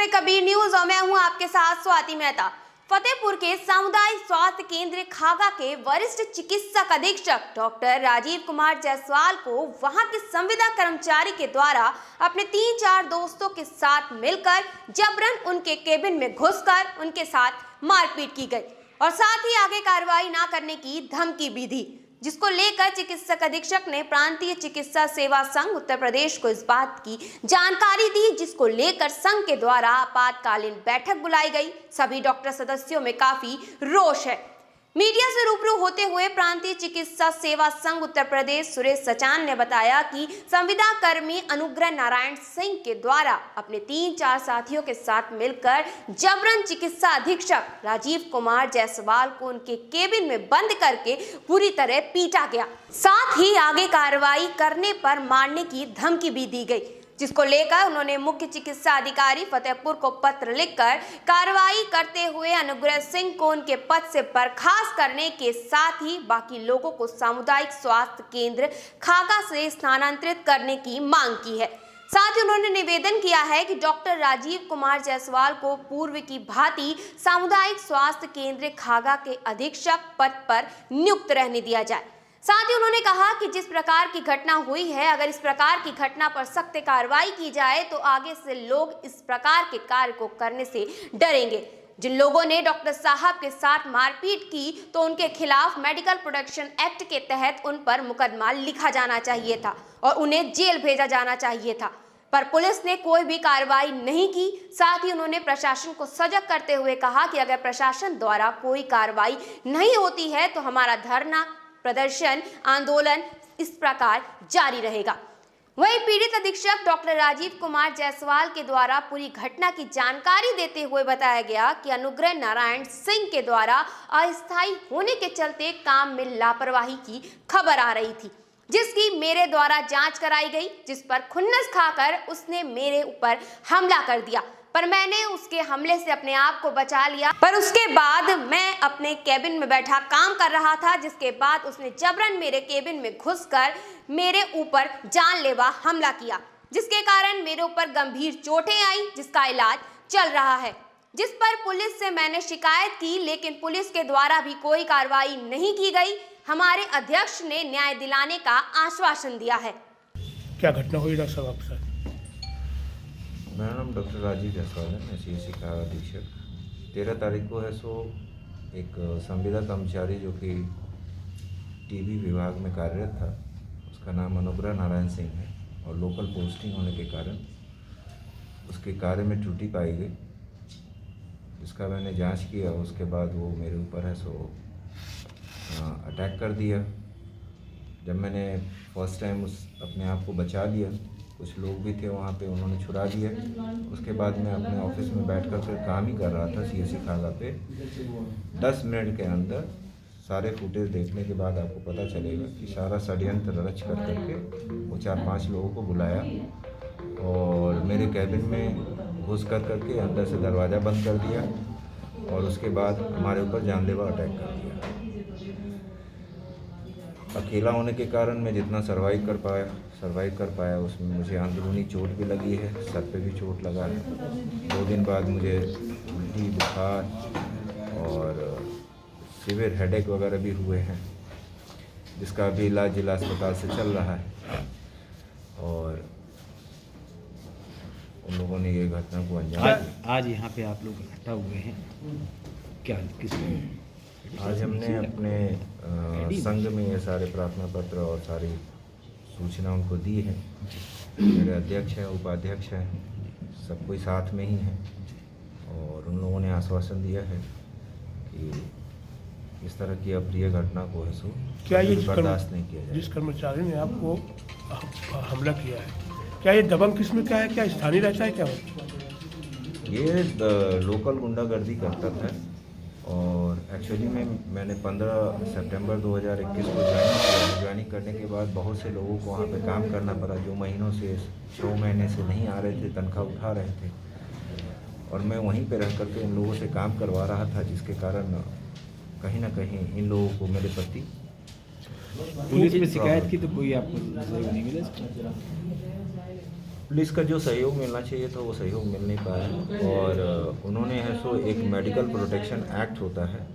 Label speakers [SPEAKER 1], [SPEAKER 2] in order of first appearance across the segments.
[SPEAKER 1] हैं कबीर न्यूज और मैं हूं आपके साथ स्वाति मेहता। फतेहपुर के सामुदायिक स्वास्थ्य केंद्र खागा के वरिष्ठ चिकित्सक अधीक्षक डॉक्टर राजीव कुमार जायसवाल को वहां के संविदा कर्मचारी के द्वारा अपने 3-4 दोस्तों के साथ मिलकर जबरन उनके केबिन में घुसकर उनके साथ मारपीट की गई और साथ ही आगे कार्रवाई न करने की धमकी भी दी, जिसको लेकर चिकित्सक अधीक्षक ने प्रांतीय चिकित्सा सेवा संघ उत्तर प्रदेश को इस बात की जानकारी दी, जिसको लेकर संघ के द्वारा आपातकालीन बैठक बुलाई गई। सभी डॉक्टर सदस्यों में काफी रोष है। मीडिया से रूबरू होते हुए प्रांतीय चिकित्सा सेवा संघ उत्तर प्रदेश सुरेश सचान ने बताया कि संविदा कर्मी अनुग्रह नारायण सिंह के द्वारा अपने 3-4 साथियों के साथ मिलकर जबरन चिकित्सा अधीक्षक राजीव कुमार जायसवाल को उनके केबिन में बंद करके पूरी तरह पीटा गया। साथ ही आगे कार्रवाई करने पर मारने की धमकी भी दी गई, जिसको लेकर उन्होंने मुख्य चिकित्सा अधिकारी फतेहपुर को पत्र लिखकर कार्रवाई करते हुए अनुग्रह सिंह को उनके पद से बर्खास्त करने के साथ ही बाकी लोगों को सामुदायिक स्वास्थ्य केंद्र खागा से स्थानांतरित करने की मांग की है। साथ ही उन्होंने निवेदन किया है कि डॉक्टर राजीव कुमार जायसवाल को पूर्व की भांति सामुदायिक स्वास्थ्य केंद्र खागा के अधीक्षक पद पर नियुक्त रहने दिया जाए। साथ ही उन्होंने कहा कि जिस प्रकार की घटना हुई है, अगर इस प्रकार की घटना पर सख्त कार्रवाई की जाए तो आगे से लोग इस प्रकार के कार्य को करने से डरेंगे। जिन लोगों ने डॉक्टर साहब के साथ मारपीट की तो उनके खिलाफ मेडिकल प्रोटेक्शन एक्ट के तहत उन पर मुकदमा लिखा जाना चाहिए था और उन्हें जेल भेजा जाना चाहिए था, पर पुलिस ने कोई भी कार्रवाई नहीं की। साथ ही उन्होंने प्रशासन को सजग करते हुए कहा कि अगर प्रशासन द्वारा कोई कार्रवाई नहीं होती है तो हमारा धरना प्रदर्शन आंदोलन इस प्रकार जारी रहेगा। वहीं पीड़ित अधीक्षक डॉक्टर राजीव कुमार जायसवाल के द्वारा पूरी घटना की जानकारी देते हुए बताया गया कि अनुग्रह नारायण सिंह के द्वारा अस्थायी होने के चलते काम में लापरवाही की खबर आ रही थी, जिसकी मेरे द्वारा जांच कराई गई, जिस पर खुन्नस खाकर उसने मेरे ऊपर हमला कर दिया, पर मैंने उसके हमले से अपने आप को बचा लिया। पर उसके बाद मैं अपने केबिन में बैठा काम कर रहा था, जिसके बाद उसने जबरन मेरे केबिन में घुसकर मेरे ऊपर जानलेवा हमला किया, जिसके कारण मेरे ऊपर गंभीर चोटें आई, जिसका इलाज चल रहा है, जिस पर पुलिस से मैंने शिकायत की, लेकिन पुलिस के द्वारा भी कोई कार्रवाई नहीं की गई। हमारे अध्यक्ष ने न्याय दिलाने का आश्वासन दिया है।
[SPEAKER 2] क्या घटना हुई डॉक्टर साहब आपके साथ?
[SPEAKER 3] मेरा नाम डॉक्टर राजीव जायसवाल है। मैं CSC खागा अधीक्षक। 13 तारीख को है सो एक संविदा कर्मचारी जो कि टीबी विभाग में कार्यरत था, उसका नाम अनुग्रह नारायण सिंह है और लोकल पोस्टिंग होने के कारण उसके कार्य में त्रुटि पाई गई, जिसका मैंने जांच किया। उसके बाद वो मेरे ऊपर है सो अटैक कर दिया। जब मैंने फर्स्ट टाइम अपने आप को बचा लिया, कुछ लोग भी थे वहाँ पे, उन्होंने छुड़ा दिया। उसके बाद मैं अपने ऑफिस में बैठ कर काम ही कर रहा था CSC खागा पे। 10 मिनट के अंदर सारे फुटेज देखने के बाद आपको पता चलेगा कि सारा षड्यंत्र रच कर करके वो 4-5 लोगों को बुलाया और मेरे कैबिन में घुस कर करके अंदर से दरवाज़ा बंद कर दिया और उसके बाद हमारे ऊपर जानलेवा अटैक कर दिया। अकेला होने के कारण मैं जितना सर्वाइव कर पाया उसमें मुझे अंदरूनी चोट भी लगी है, सर पे भी चोट लगा है। 2 दिन बाद मुझे उल्टी, बुखार और सीवियर हेडेक वगैरह भी हुए हैं, जिसका अभी इलाज जिला अस्पताल से चल रहा है। और उन लोगों ने ये घटना को अंजाम दिया।
[SPEAKER 4] आज यहाँ पे आप लोग इकट्ठा हुए हैं, क्या किस
[SPEAKER 3] आज हमने अपने संघ में ये सारे प्रार्थना पत्र और सारी सूचना उनको दी है। मेरे अध्यक्ष हैं, उपाध्यक्ष हैं, सब कोई साथ में ही हैं और उन लोगों ने आश्वासन दिया है कि इस तरह की अप्रिय घटना को है सो
[SPEAKER 2] क्या ये
[SPEAKER 3] बर्दाश्त नहीं किया जाए।
[SPEAKER 2] जिस कर्मचारी ने आपको हमला किया है, क्या ये दबंग किस्म का है? क्या स्थानीय रहता है? क्या
[SPEAKER 3] ये लोकल गुंडागर्दी करता था और एक्चुअली मैंने 15 सितंबर 2021 को ज्वाइनिंग करने के बाद बहुत से लोगों को वहाँ पे काम करना पड़ा, जो महीनों से 6 महीने से नहीं आ रहे थे, तनख्वाह उठा रहे थे, और मैं वहीं पे रह करके इन लोगों से काम करवा रहा था, जिसके कारण कहीं ना कहीं इन लोगों को मेरे प्रति
[SPEAKER 4] पुलिस में शिकायत की तो कोई आपको नहीं मिला?
[SPEAKER 3] पुलिस का जो सहयोग मिलना चाहिए था वो सहयोग मिल नहीं पाया, और उन्होंने है सो एक मेडिकल प्रोटेक्शन एक्ट होता है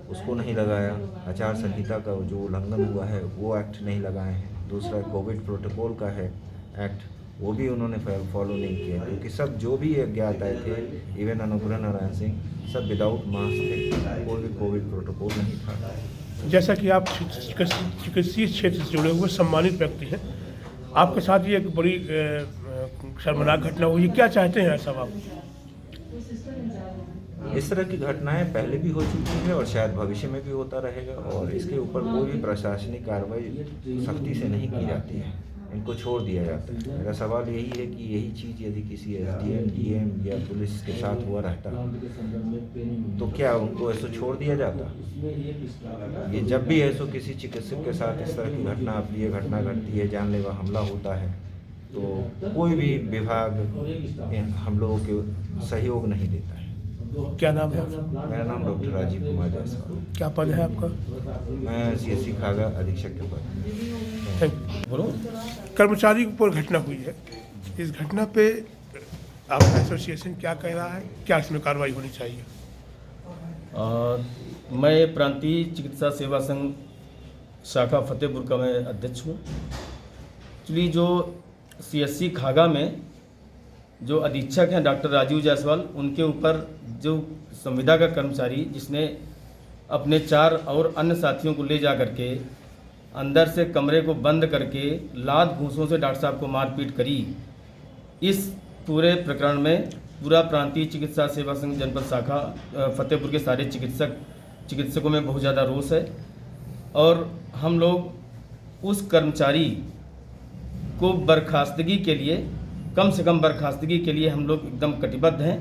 [SPEAKER 3] उसको नहीं लगाया, आचार संहिता का जो उल्लंघन हुआ है वो एक्ट नहीं लगाए हैं, दूसरा कोविड प्रोटोकॉल का है एक्ट वो भी उन्होंने फॉलो नहीं किया, क्योंकि सब जो भी अज्ञात आए थे, इवन अनुग्रह नारायण सिंह, सब विदाउट मास्क थे, कोई भी कोविड प्रोटोकॉल नहीं था।
[SPEAKER 2] जैसा कि आप चिकित्सीय क्षेत्र से जुड़े हुए सम्मानित व्यक्ति हैं, आपके साथ ये एक बड़ी शर्मनाक घटना हुई, क्या चाहते हैं सब आप?
[SPEAKER 3] इस तरह की घटनाएं पहले भी हो चुकी है और शायद भविष्य में भी होता रहेगा, और इसके ऊपर कोई भी प्रशासनिक कार्रवाई सख्ती से नहीं की जाती है, इनको छोड़ दिया जाता है। मेरा सवाल यही है कि यही चीज़ यदि किसी एसडीएम, डीएम या पुलिस के साथ हुआ रहता तो क्या उनको ऐसा छोड़ दिया जाता? ये जब भी ऐसा किसी चिकित्सक के साथ इस तरह की घटना, अप्रिय घटना घटती है, जानलेवा हमला होता है, तो कोई भी विभाग हम लोगों के सहयोग नहीं देता है।
[SPEAKER 2] क्या नाम है?
[SPEAKER 3] मेरा नाम डॉक्टर राजीव कुमार जायसवाल।
[SPEAKER 2] क्या पद है आपका?
[SPEAKER 3] मैं सीएससी खागा अधीक्षक के पद।
[SPEAKER 2] Thank you. बोलो। कर्मचारी के ऊपर घटना हुई है, इस घटना पे आपका एसोसिएशन क्या कह रहा है, क्या इसमें कार्रवाई होनी चाहिए?
[SPEAKER 5] मैं प्रांतीय चिकित्सा सेवा संघ शाखा फतेहपुर का मैं अध्यक्ष हूँ। एक्चुअली जो सीएससी खागा में जो अधीक्षक हैं डॉक्टर राजीव जायसवाल, उनके ऊपर जो संविदा का कर्मचारी जिसने अपने 4 और अन्य साथियों को ले जा करके अंदर से कमरे को बंद करके लात घूंसों से डॉक्टर साहब को मारपीट करी, इस पूरे प्रकरण में पूरा प्रांतीय चिकित्सा सेवा संघ जनपद शाखा फतेहपुर के सारे चिकित्सकों में बहुत ज़्यादा रोष है, और हम लोग उस कर्मचारी को बर्खास्तगी के लिए, कम से कम बर्खास्तगी के लिए हम लोग एकदम कटिबद्ध हैं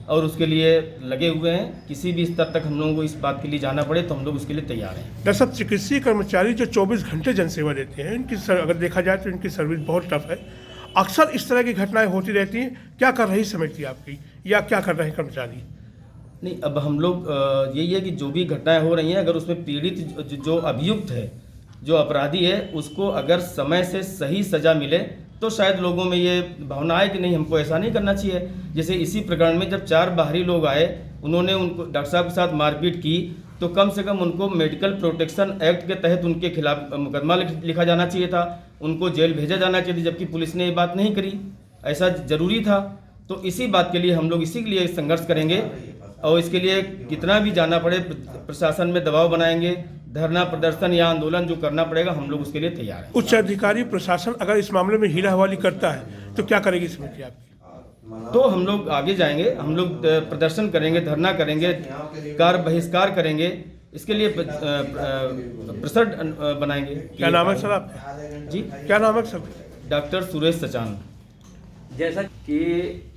[SPEAKER 5] और उसके लिए लगे हुए हैं। किसी भी स्तर तक हम लोगों को इस बात के लिए जाना पड़े तो हम लोग उसके लिए तैयार हैं।
[SPEAKER 2] डॉक्टर साहब, चिकित्सीय कर्मचारी जो 24 घंटे जनसेवा देते हैं, इनकी अगर देखा जाए तो इनकी सर्विस बहुत टफ है। अक्सर इस तरह की घटनाएं होती रहती हैं, क्या कर रही समिति आपकी, या क्या कर रहे हैं कर्मचारी?
[SPEAKER 5] नहीं, अब हम लोग यही है कि जो भी घटनाएं हो रही हैं, अगर उसमें पीड़ित जो अभियुक्त है, जो अपराधी है, उसको अगर समय से सही सज़ा मिले तो शायद लोगों में ये भावना आए कि नहीं, हमको ऐसा नहीं करना चाहिए। जैसे इसी प्रकरण में जब 4 बाहरी लोग आए, उन्होंने उनको डॉक्टर साहब के साथ मारपीट की, तो कम से कम उनको मेडिकल प्रोटेक्शन एक्ट के तहत उनके खिलाफ मुकदमा लिखा जाना चाहिए था, उनको जेल भेजा जाना चाहिए था, जबकि पुलिस ने ये बात नहीं करी। ऐसा ज़रूरी था। तो इसी बात के लिए हम लोग इसी के लिए संघर्ष करेंगे, और इसके लिए कितना भी जाना पड़े, प्रशासन में दबाव बनाएंगे, धरना प्रदर्शन या आंदोलन जो करना पड़ेगा, हम लोग उसके लिए तैयार हैं।
[SPEAKER 2] उच्च अधिकारी प्रशासन अगर इस मामले में हीरा हवाली करता है तो क्या करेगी समिति आपकी?
[SPEAKER 5] तो हम लोग आगे जाएंगे, हम लोग प्रदर्शन करेंगे, धरना करेंगे, कार्य बहिष्कार करेंगे, इसके लिए प्रसर बनाएंगे।
[SPEAKER 2] क्या नाम है सर आपका?
[SPEAKER 5] जी,
[SPEAKER 2] क्या नाम है सर?
[SPEAKER 5] डॉक्टर सुरेश सचान।
[SPEAKER 4] जैसा कि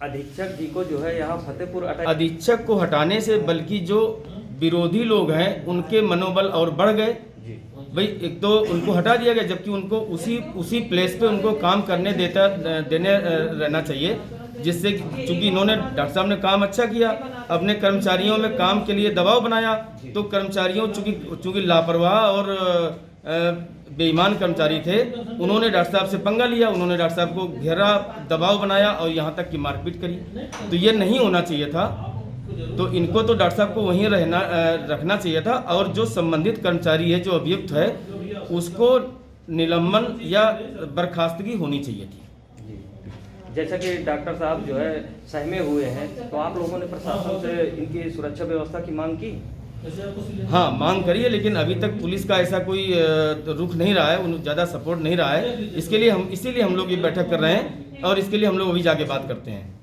[SPEAKER 4] अधीक्षक जी को जो है यहाँ फतेहपुर
[SPEAKER 5] अधीक्षक को हटाने से बल्कि जो विरोधी लोग हैं उनके मनोबल और बढ़ गए। भाई, एक तो उनको हटा दिया गया, जबकि उनको उसी प्लेस पे उनको काम करने देने रहना चाहिए, जिससे चूंकि इन्होंने, डॉक्टर साहब ने काम अच्छा किया, अपने कर्मचारियों में काम के लिए दबाव बनाया, तो कर्मचारियों चूंकि लापरवाह और बेईमान कर्मचारी थे, उन्होंने डॉक्टर साहब से पंगा लिया, उन्होंने डॉक्टर साहब को घेरा, दबाव बनाया और यहाँ तक कि मारपीट करी। तो ये नहीं होना चाहिए था। तो इनको तो डॉक्टर साहब को वहीं रखना चाहिए था, और जो संबंधित कर्मचारी है, जो अभियुक्त है, उसको निलंबन या बर्खास्तगी होनी चाहिए थी।
[SPEAKER 4] जैसा कि डॉक्टर साहब जो है सहमे हुए हैं, तो आप लोगों ने प्रशासन से इनकी सुरक्षा व्यवस्था की मांग की?
[SPEAKER 5] हाँ, मांग करी है, लेकिन अभी तक पुलिस का ऐसा कोई रुख नहीं रहा है, ज़्यादा सपोर्ट नहीं रहा है। इसीलिए हम लोग ये बैठक कर रहे हैं, और इसके लिए हम लोग अभी जाके बात करते हैं।